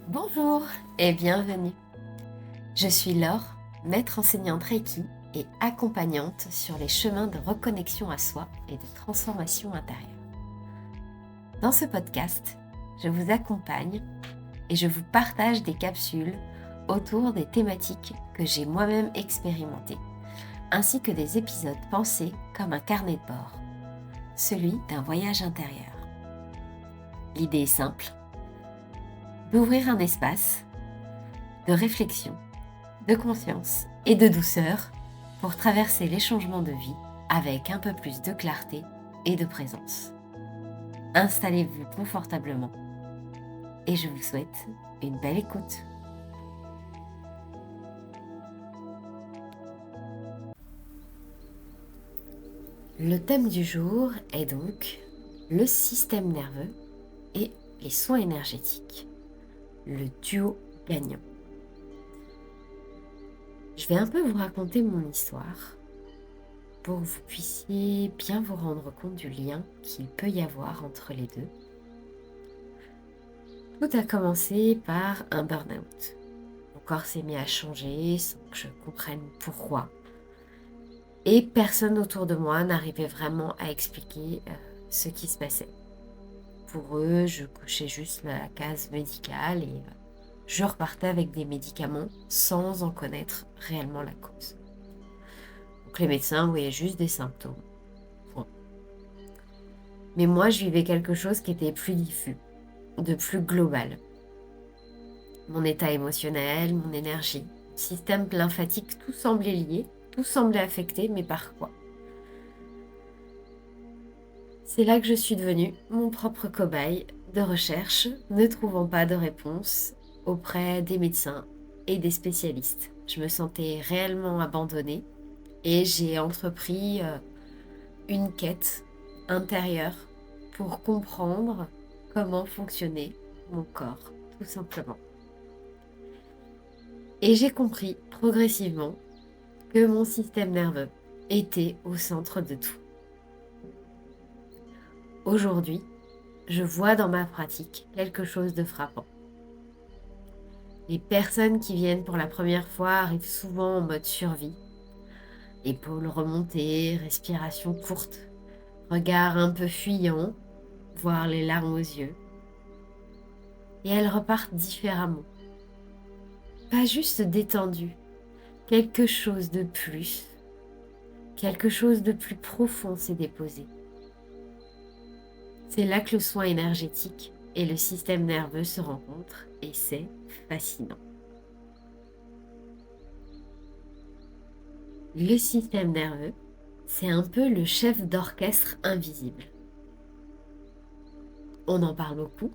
Bonjour et bienvenue. Je suis Laure, maître enseignante Reiki et accompagnante sur les chemins de reconnexion à soi et de transformation intérieure. Dans ce podcast, je vous accompagne et je vous partage des capsules autour des thématiques que j'ai moi-même expérimentées, ainsi que des épisodes pensés comme un carnet de bord, celui d'un voyage intérieur. L'idée est simple, d'ouvrir un espace de réflexion, de conscience et de douceur pour traverser les changements de vie avec un peu plus de clarté et de présence. Installez-vous confortablement et je vous souhaite une belle écoute. Le thème du jour est donc le système nerveux et les soins énergétiques, le duo gagnant. Je vais un peu vous raconter mon histoire pour que vous puissiez bien vous rendre compte du lien qu'il peut y avoir entre les deux. Tout a commencé par un burn-out. Mon corps s'est mis à changer sans que je comprenne pourquoi. Et personne autour de moi n'arrivait vraiment à expliquer ce qui se passait. Pour eux, je cochais juste la case médicale et je repartais avec des médicaments sans en connaître réellement la cause. Donc les médecins voyaient juste des symptômes. Point. Mais moi, je vivais quelque chose qui était plus diffus, de plus global. Mon état émotionnel, mon énergie, mon système lymphatique, tout semblait lié, tout semblait affecté, mais par quoi? C'est là que je suis devenue mon propre cobaye de recherche, ne trouvant pas de réponse auprès des médecins et des spécialistes. Je me sentais réellement abandonnée et j'ai entrepris une quête intérieure pour comprendre comment fonctionnait mon corps, tout simplement. Et j'ai compris progressivement que mon système nerveux était au centre de tout. Aujourd'hui, je vois dans ma pratique quelque chose de frappant. Les personnes qui viennent pour la première fois arrivent souvent en mode survie. Épaules remontées, respiration courte, regard un peu fuyant, voire les larmes aux yeux. Et elles repartent différemment. Pas juste détendues, quelque chose de plus. Quelque chose de plus profond s'est déposé. C'est là que le soin énergétique et le système nerveux se rencontrent et c'est fascinant. Le système nerveux, c'est un peu le chef d'orchestre invisible. On en parle beaucoup,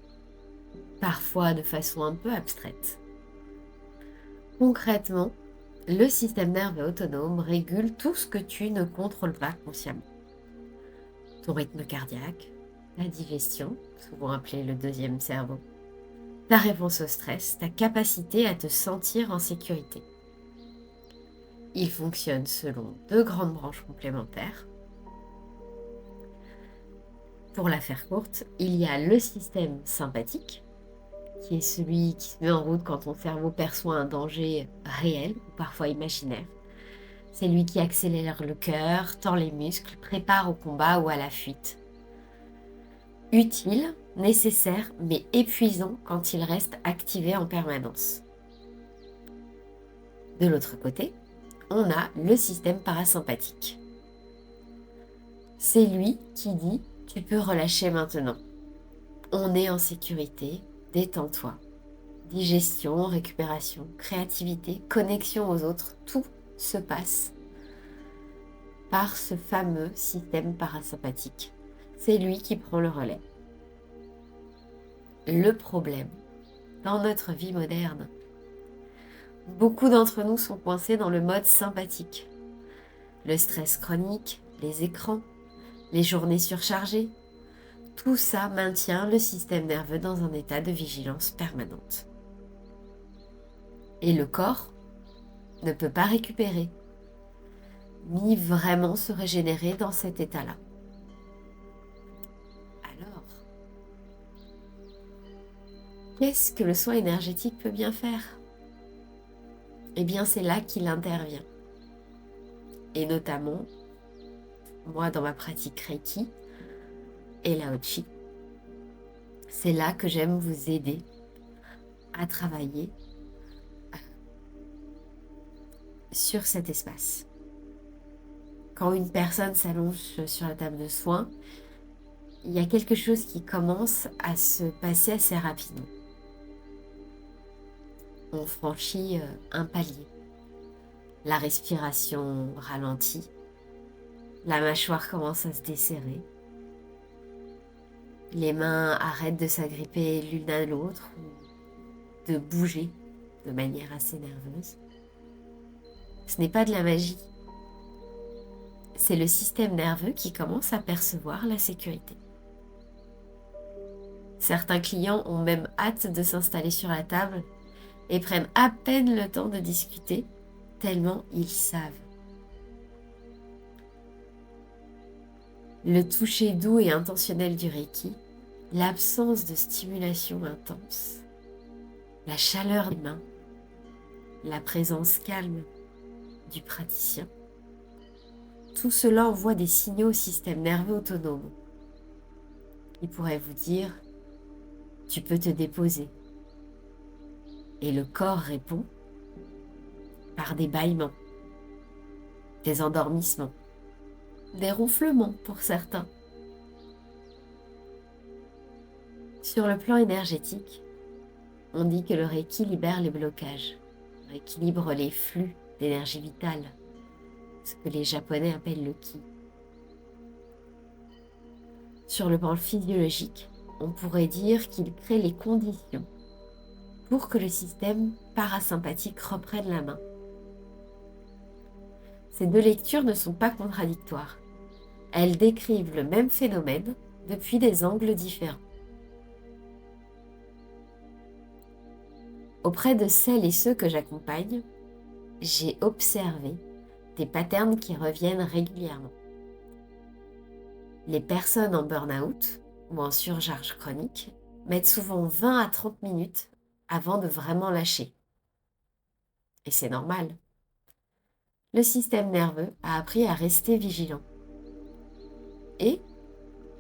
parfois de façon un peu abstraite. Concrètement, le système nerveux autonome régule tout ce que tu ne contrôles pas consciemment. Ton rythme cardiaque, ta digestion, souvent appelée le deuxième cerveau, ta réponse au stress, ta capacité à te sentir en sécurité. Il fonctionne selon deux grandes branches complémentaires. Pour la faire courte, il y a le système sympathique, qui est celui qui se met en route quand ton cerveau perçoit un danger réel ou parfois imaginaire. C'est lui qui accélère le cœur, tend les muscles, prépare au combat ou à la fuite. Utile, nécessaire, mais épuisant quand il reste activé en permanence. De l'autre côté, on a le système parasympathique. C'est lui qui dit « tu peux relâcher maintenant ». On est en sécurité, détends-toi. Digestion, récupération, créativité, connexion aux autres, tout se passe par ce fameux système parasympathique. C'est lui qui prend le relais. Le problème, dans notre vie moderne, beaucoup d'entre nous sont coincés dans le mode sympathique. Le stress chronique, les écrans, les journées surchargées, tout ça maintient le système nerveux dans un état de vigilance permanente. Et le corps ne peut pas récupérer, ni vraiment se régénérer dans cet état-là. Alors, qu'est-ce que le soin énergétique peut bien faire? Eh bien, c'est là qu'il intervient. Et notamment, moi, dans ma pratique Reiki et Lao-Chi, c'est là que j'aime vous aider à travailler sur cet espace. Quand une personne s'allonge sur la table de soins, il y a quelque chose qui commence à se passer assez rapidement. On franchit un palier. La respiration ralentit, la mâchoire commence à se desserrer, les mains arrêtent de s'agripper l'une à l'autre ou de bouger de manière assez nerveuse. Ce n'est pas de la magie, c'est le système nerveux qui commence à percevoir la sécurité. Certains clients ont même hâte de s'installer sur la table et prennent à peine le temps de discuter, tellement ils savent. Le toucher doux et intentionnel du Reiki, l'absence de stimulation intense, la chaleur des mains, la présence calme du praticien, tout cela envoie des signaux au système nerveux autonome. Il pourrait vous dire « tu peux te déposer ». Et le corps répond par des bâillements, des endormissements, des ronflements pour certains. Sur le plan énergétique, on dit que le Reiki libère les blocages, rééquilibre les flux d'énergie vitale, ce que les Japonais appellent le ki. Sur le plan physiologique, on pourrait dire qu'il crée les conditions pour que le système parasympathique reprenne la main. Ces deux lectures ne sont pas contradictoires. Elles décrivent le même phénomène depuis des angles différents. Auprès de celles et ceux que j'accompagne, j'ai observé des patterns qui reviennent régulièrement. Les personnes en burn-out ou en surcharge chronique mettent souvent 20 à 30 minutes avant de vraiment lâcher. Et c'est normal. Le système nerveux a appris à rester vigilant. Et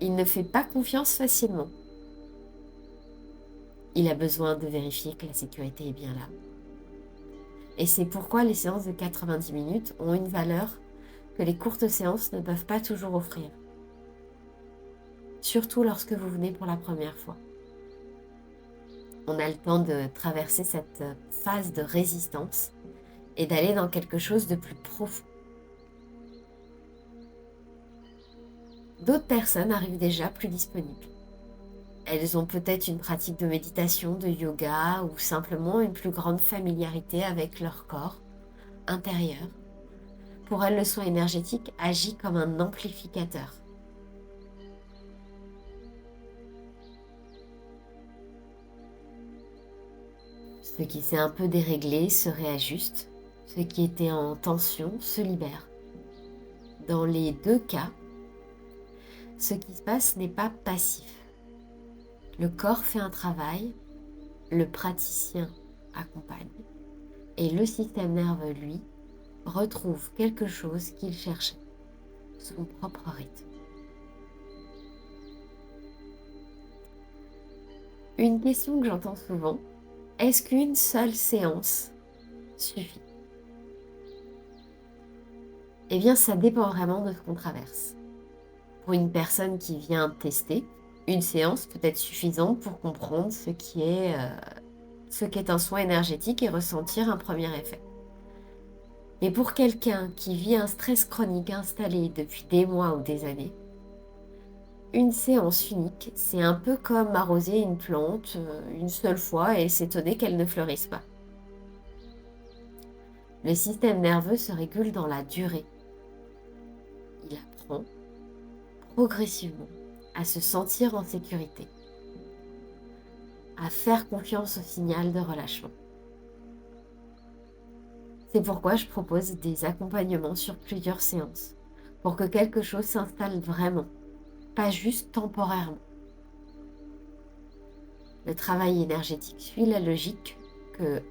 il ne fait pas confiance facilement. Il a besoin de vérifier que la sécurité est bien là. Et c'est pourquoi les séances de 90 minutes ont une valeur que les courtes séances ne peuvent pas toujours offrir. Surtout lorsque vous venez pour la première fois. On a le temps de traverser cette phase de résistance et d'aller dans quelque chose de plus profond. D'autres personnes arrivent déjà plus disponibles. Elles ont peut-être une pratique de méditation, de yoga ou simplement une plus grande familiarité avec leur corps intérieur. Pour elles, le soin énergétique agit comme un amplificateur. Ce qui s'est un peu déréglé se réajuste, ce qui était en tension se libère. Dans les deux cas, ce qui se passe n'est pas passif. Le corps fait un travail, le praticien accompagne, et le système nerveux, lui, retrouve quelque chose qu'il cherchait, son propre rythme. Une question que j'entends souvent, est-ce qu'une seule séance suffit? Eh bien, ça dépend vraiment de ce qu'on traverse. Pour une personne qui vient tester, une séance peut être suffisante pour comprendre ce qu'est un soin énergétique et ressentir un premier effet. Mais pour quelqu'un qui vit un stress chronique installé depuis des mois ou des années, une séance unique, c'est un peu comme arroser une plante une seule fois et s'étonner qu'elle ne fleurisse pas. Le système nerveux se régule dans la durée. Il apprend progressivement à se sentir en sécurité, à faire confiance au signal de relâchement. C'est pourquoi je propose des accompagnements sur plusieurs séances, pour que quelque chose s'installe vraiment, pas juste temporairement. Le travail énergétique suit la logique que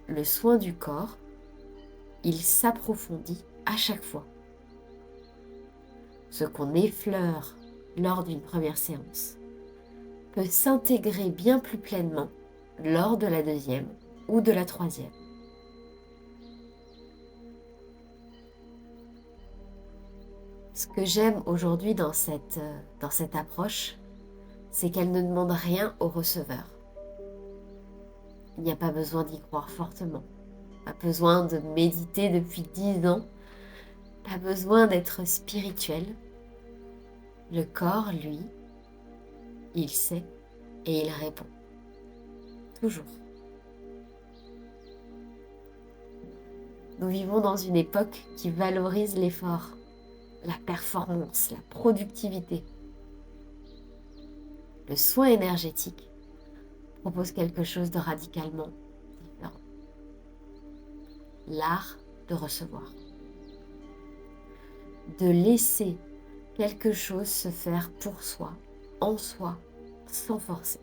le soin du corps, il s'approfondit à chaque fois. Ce qu'on effleure lors d'une première séance peut s'intégrer bien plus pleinement lors de la deuxième ou de la troisième. Ce que j'aime aujourd'hui dans cette approche, c'est qu'elle ne demande rien au receveur. Il n'y a pas besoin d'y croire fortement, pas besoin de méditer depuis 10 ans, pas besoin d'être spirituel. Le corps, lui, il sait et il répond. Toujours. Nous vivons dans une époque qui valorise l'effort, la performance, la productivité. Le soin énergétique propose quelque chose de radicalement différent. L'art de recevoir. De laisser quelque chose se faire pour soi, en soi, sans forcer.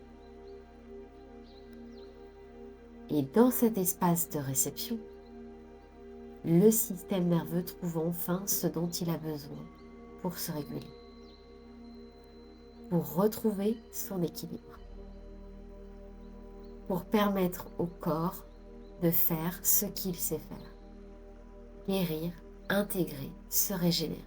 Et dans cet espace de réception, le système nerveux trouve enfin ce dont il a besoin pour se réguler, pour retrouver son équilibre, pour permettre au corps de faire ce qu'il sait faire, guérir, intégrer, se régénérer.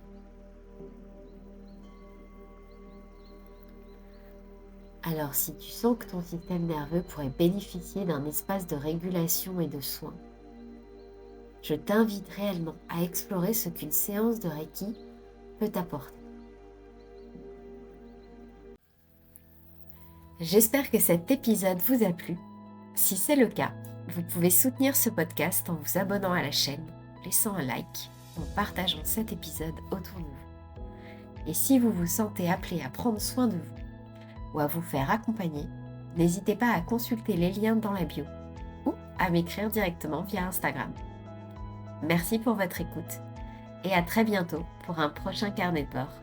Alors si tu sens que ton système nerveux pourrait bénéficier d'un espace de régulation et de soins, je t'invite réellement à explorer ce qu'une séance de Reiki peut t'apporter. J'espère que cet épisode vous a plu. Si c'est le cas, vous pouvez soutenir ce podcast en vous abonnant à la chaîne, en laissant un like, en partageant cet épisode autour de vous. Et si vous vous sentez appelé à prendre soin de vous ou à vous faire accompagner, n'hésitez pas à consulter les liens dans la bio ou à m'écrire directement via Instagram. Merci pour votre écoute et à très bientôt pour un prochain carnet de bord.